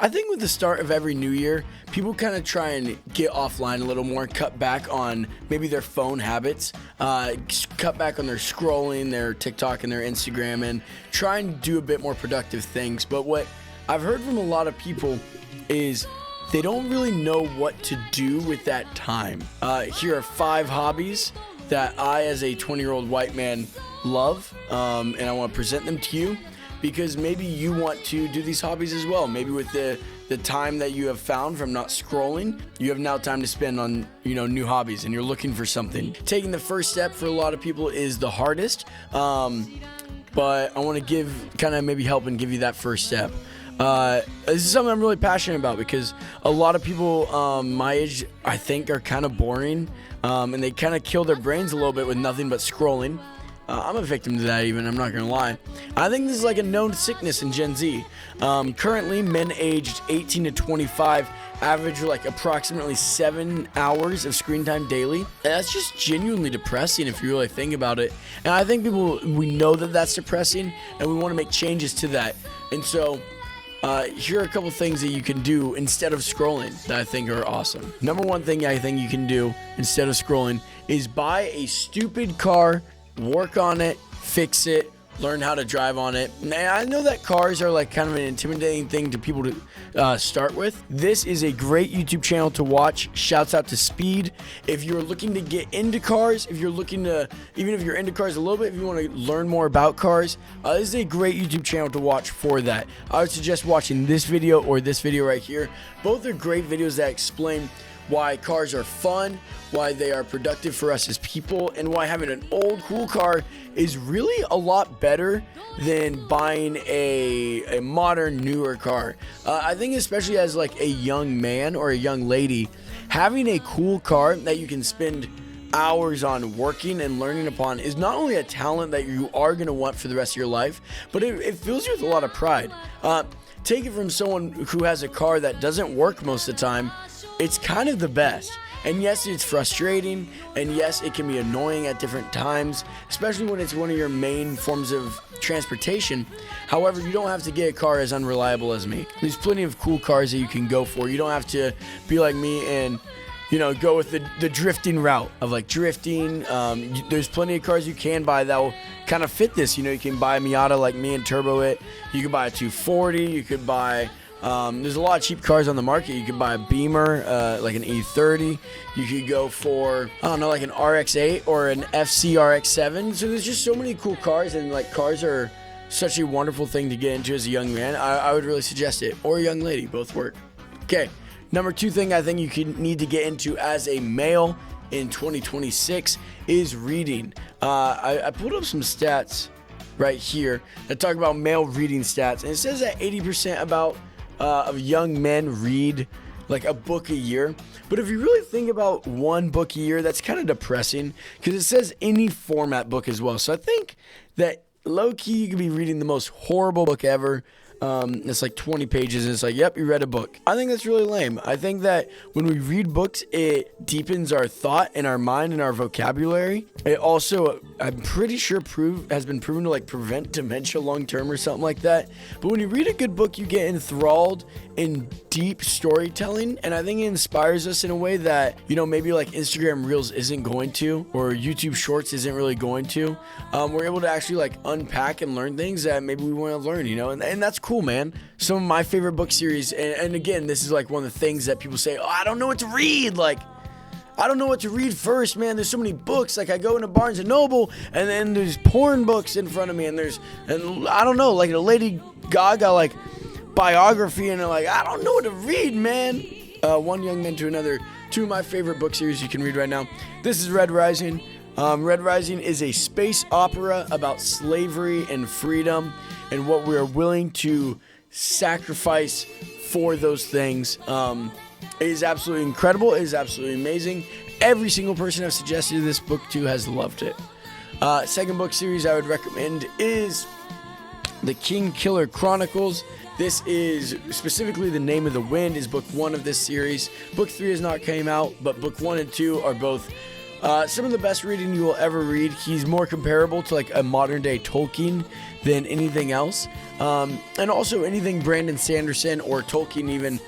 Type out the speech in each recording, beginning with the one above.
I think with the start of every new year, people kind of try and get offline a little more, cut back on maybe their phone habits, cut back on their scrolling, their TikTok and their Instagram, and try and do a bit more productive things. But what I've heard from a lot of people is they don't really know what to do with that time. Here are 5 hobbies that I, as a 20-year-old white man, love, and I want to present them to you. Because maybe you want to do these hobbies as well. Maybe with the time that you have found from not scrolling, you have now time to spend on, new hobbies, and you're looking for something. Taking the first step for a lot of people is the hardest, but I want to help and give you that first step. This is something I'm really passionate about because a lot of people my age, I think, are kind of boring, and they kind of kill their brains a little bit with nothing but scrolling. I'm a victim to that even, I'm not going to lie. I think this is like a known sickness in Gen Z. Currently, men aged 18 to 25 average like approximately 7 hours of screen time daily. And that's just genuinely depressing if you really think about it. And I think we know that that's depressing, and we want to make changes to that. And so, here are a couple things that you can do instead of scrolling that I think are awesome. Number one thing I think you can do instead of scrolling is buy a stupid car, work on it, fix it, learn how to drive on it. Now, I know that cars are like kind of an intimidating thing to people to start with. This is a great YouTube channel to watch. Shouts out to Speed. If you're looking to get into cars, even if you're into cars a little bit, if you want to learn more about cars, this is a great YouTube channel to watch for that. I would suggest watching this video or this video right here. Both are great videos that explain why cars are fun, why they are productive for us as people, and why having an old cool car is really a lot better than buying a modern newer car. I think especially as like a young man or a young lady, having a cool car that you can spend hours on working and learning upon is not only a talent that you are going to want for the rest of your life, but it fills you with a lot of pride. Take it from someone who has a car that doesn't work most of the time. It's kind of the best. And yes, it's frustrating, and yes, it can be annoying at different times, especially when it's one of your main forms of transportation. However, you don't have to get a car as unreliable as me. There's plenty of cool cars that you can go for. You don't have to be like me and go with the drifting route of like drifting. There's plenty of cars you can buy that will kind of fit this. You can buy a Miata like me and turbo it. You could buy a 240. You could buy... there's a lot of cheap cars on the market. You could buy a Beamer, like an E30. You could go for, like an RX-8 or an FC RX-7. So there's just so many cool cars, and like cars are such a wonderful thing to get into as a young man. I would really suggest it. Or a young lady, both work. Okay, number 2 thing I think you need to get into as a male in 2026 is reading. I pulled up some stats right here that talk about male reading stats, and it says that 80% of young men read like a book a year. But if you really think about one book a year, that's kind of depressing because it says any format book as well. So I think that low-key you could be reading the most horrible book ever. It's like 20 pages and it's like, yep, you read a book. I think that's really lame. I think that when we read books, it deepens our thought and our mind and our vocabulary. It also, I'm pretty sure has been proven to like prevent dementia long-term or something like that. But when you read a good book, you get enthralled in deep storytelling, and I think it inspires us in a way that, maybe like Instagram Reels isn't going to, or YouTube Shorts isn't really going to. We're able to actually like unpack and learn things that maybe we want to learn, and that's cool, man. Some of my favorite book series, and again, this is like one of the things that people say, I don't know what to read. Like, I don't know what to read first, man. There's so many books. Like, I go into Barnes and Noble, and then there's porn books in front of me, and I don't know, like a Lady Gaga, like, biography, and like, I don't know what to read, man. One young man to another. 2 of my favorite book series you can read right now. This is Red Rising. Red Rising is a space opera about slavery and freedom and what we are willing to sacrifice for those things. It is absolutely incredible. It is absolutely amazing. Every single person I've suggested this book to has loved it. Second book series I would recommend is The King Killer Chronicles. This is specifically The Name of the Wind is book 1 of this series. Book 3 has not came out, but book 1 and 2 are both Some of the best reading you will ever read. He's more comparable to like a modern day Tolkien than anything else. And also anything Brandon Sanderson or Tolkien even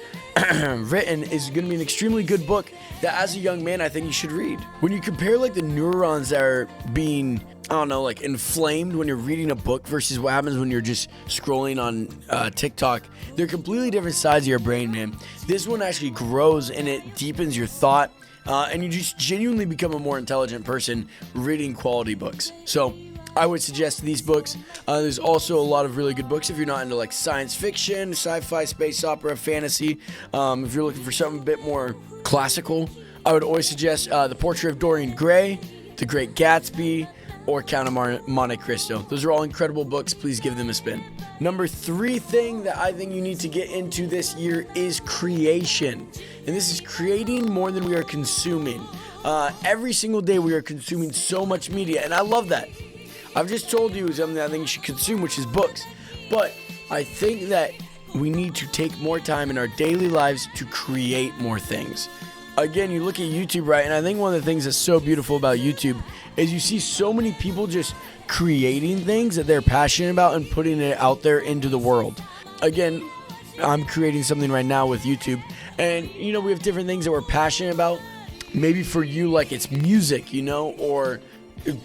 written is going to be an extremely good book that as a young man I think you should read. When you compare like the neurons that are being, I don't know, like inflamed when you're reading a book versus what happens when you're just scrolling on TikTok, they're completely different sides of your brain, man. This one actually grows and it deepens your thought, and you just genuinely become a more intelligent person reading quality books. So I would suggest these books. There's also a lot of really good books if you're not into like science fiction, sci-fi, space opera, fantasy. If you're looking for something a bit more classical, I would always suggest The Portrait of Dorian Gray, The Great Gatsby, or Count of Monte Cristo. Those are all incredible books. Please give them a spin. Number 3 thing that I think you need to get into this year is creation. And this is creating more than we are consuming. Every single day we are consuming so much media, and I love that. I've just told you something I think you should consume, which is books. But I think that we need to take more time in our daily lives to create more things. Again, you look at YouTube, right? And I think one of the things that's so beautiful about YouTube is you see so many people just creating things that they're passionate about and putting it out there into the world. Again, I'm creating something right now with YouTube. And, you know, we have different things that we're passionate about. Maybe for you, like it's music, you know, or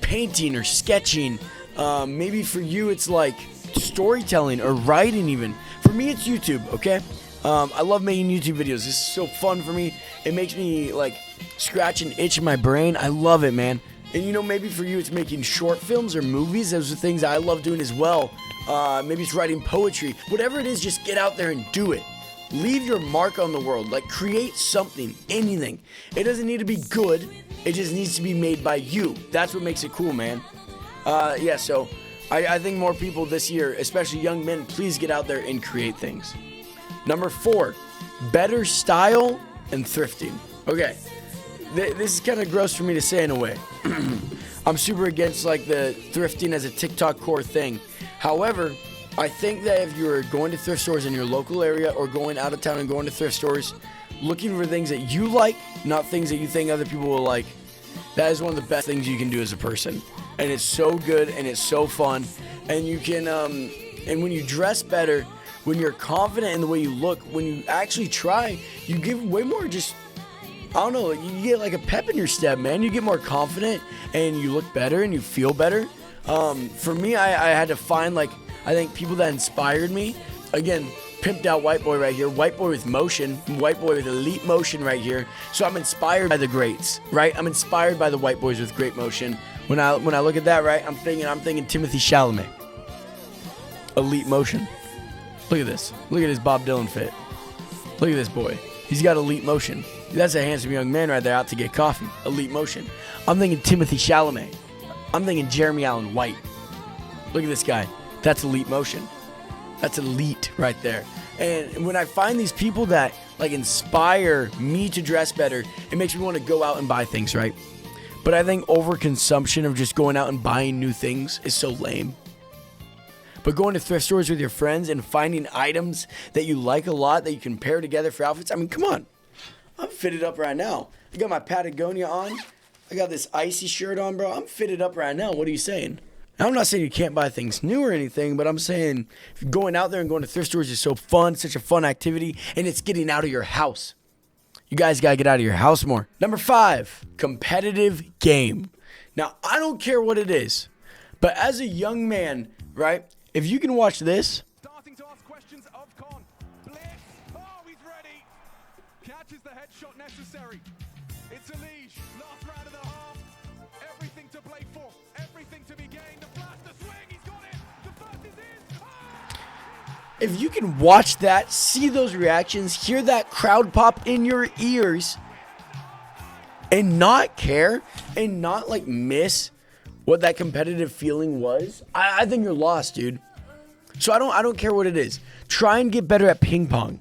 painting or sketching. Maybe for you it's like storytelling or writing even. For me it's YouTube, okay? I love making YouTube videos. This is so fun for me. It makes me like scratch an itch in my brain. I love it, man. And you know, maybe for you it's making short films or movies. Those are things I love doing as well. Maybe it's writing poetry. Whatever it is, just get out there and do it. Leave your mark on the world. Like create something, anything. It doesn't need to be good. It just needs to be made by you. That's what makes it cool, man. So I think more people this year, especially young men, please get out there and create things. Number 4, better style and thrifting. Okay, this is kind of gross for me to say in a way. I'm super against like the thrifting as a TikTok core thing. However, I think that if you're going to thrift stores in your local area or going out of town and going to thrift stores, looking for things that you like, not things that you think other people will like, that is one of the best things you can do as a person. And it's so good and it's so fun. And you can, and when you dress better, when you're confident in the way you look, when you actually try, you give way more just, I don't know, you get like a pep in your step, man. You get more confident and you look better and you feel better. For me, I had to find like, I think people that inspired me. Again, pimped out white boy right here, white boy with motion, white boy with elite motion right here. So I'm inspired by the greats, right? I'm inspired by the white boys with great motion. When I look at that, right, I'm thinking Timothy Chalamet. Elite motion. Look at this. Look at his Bob Dylan fit. Look at this boy. He's got elite motion. That's a handsome young man right there out to get coffee. Elite motion. I'm thinking Timothy Chalamet. I'm thinking Jeremy Allen White. Look at this guy. That's elite motion. That's elite right there. And when I find these people that like inspire me to dress better, it makes me want to go out and buy things, right? But I think overconsumption of just going out and buying new things is so lame. But going to thrift stores with your friends and finding items that you like a lot that you can pair together for outfits. I mean, come on. I'm fitted up right now. I got my Patagonia on. I got this icy shirt on, bro. I'm fitted up right now. What are you saying? Now, I'm not saying you can't buy things new or anything, but I'm saying going out there and going to thrift stores is so fun, such a fun activity, and it's getting out of your house. You guys got to get out of your house more. Number 5, competitive game. Now, I don't care what it is, but as a young man, right, if you can watch this. Starting to ask questions of Con. Blitz. Oh, he's ready. Catches the headshot necessary. It's a leash. Last round of the half. Everything to play for. Everything to be gained. The flash, the swing. He's got it. The first is in. Oh! If you can watch that, see those reactions, hear that crowd pop in your ears, and not care, and not like miss what that competitive feeling was, I think you're lost, dude. So I don't care what it is. Try and get better at ping pong.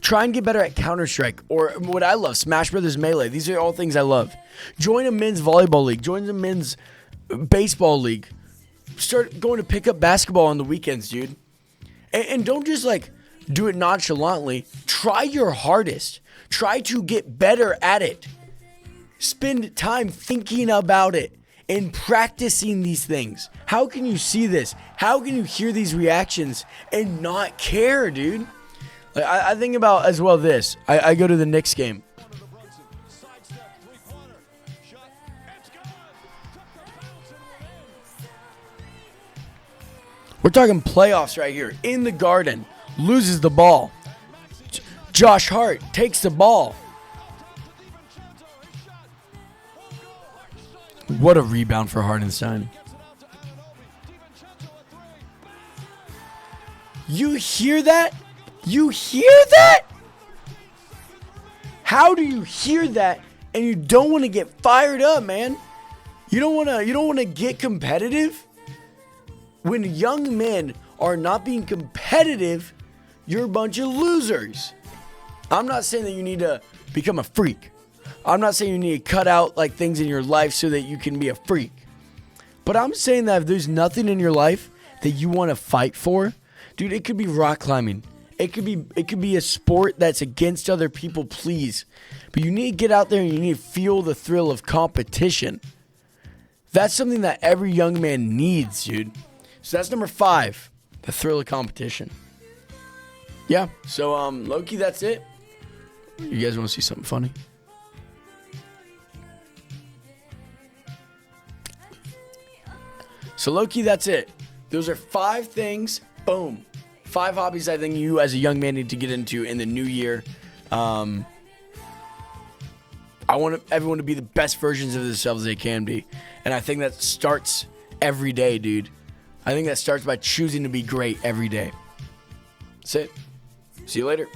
Try and get better at Counter-Strike, or what I love, Smash Brothers Melee. These are all things I love. Join a men's volleyball league. Join a men's baseball league. Start going to pick up basketball on the weekends, dude. And don't just like do it nonchalantly. Try your hardest. Try to get better at it. Spend time thinking about it and practicing these things. How can you see this? How can you hear these reactions and not care, dude? Like, I think about as well this. I go to the Knicks game. We're talking playoffs right here. In the Garden. Loses the ball. Josh Hart takes the ball. What a rebound for Hartenstein. You hear that? You hear that? How do you hear that and you don't want to get fired up, man? You don't want to get competitive? When young men are not being competitive, you're a bunch of losers. I'm not saying that you need to become a freak. I'm not saying you need to cut out like things in your life so that you can be a freak. But I'm saying that if there's nothing in your life that you want to fight for, dude, it could be rock climbing. It could be a sport that's against other people, please. But you need to get out there and you need to feel the thrill of competition. That's something that every young man needs, dude. So that's number 5, the thrill of competition. Yeah, so low-key, that's it. You guys want to see something funny? So low-key, that's it. Those are 5 things. Boom. 5 hobbies I think you as a young man need to get into in the new year. I want everyone to be the best versions of themselves they can be. And I think that starts every day, dude. I think that starts by choosing to be great every day. That's it. See you later.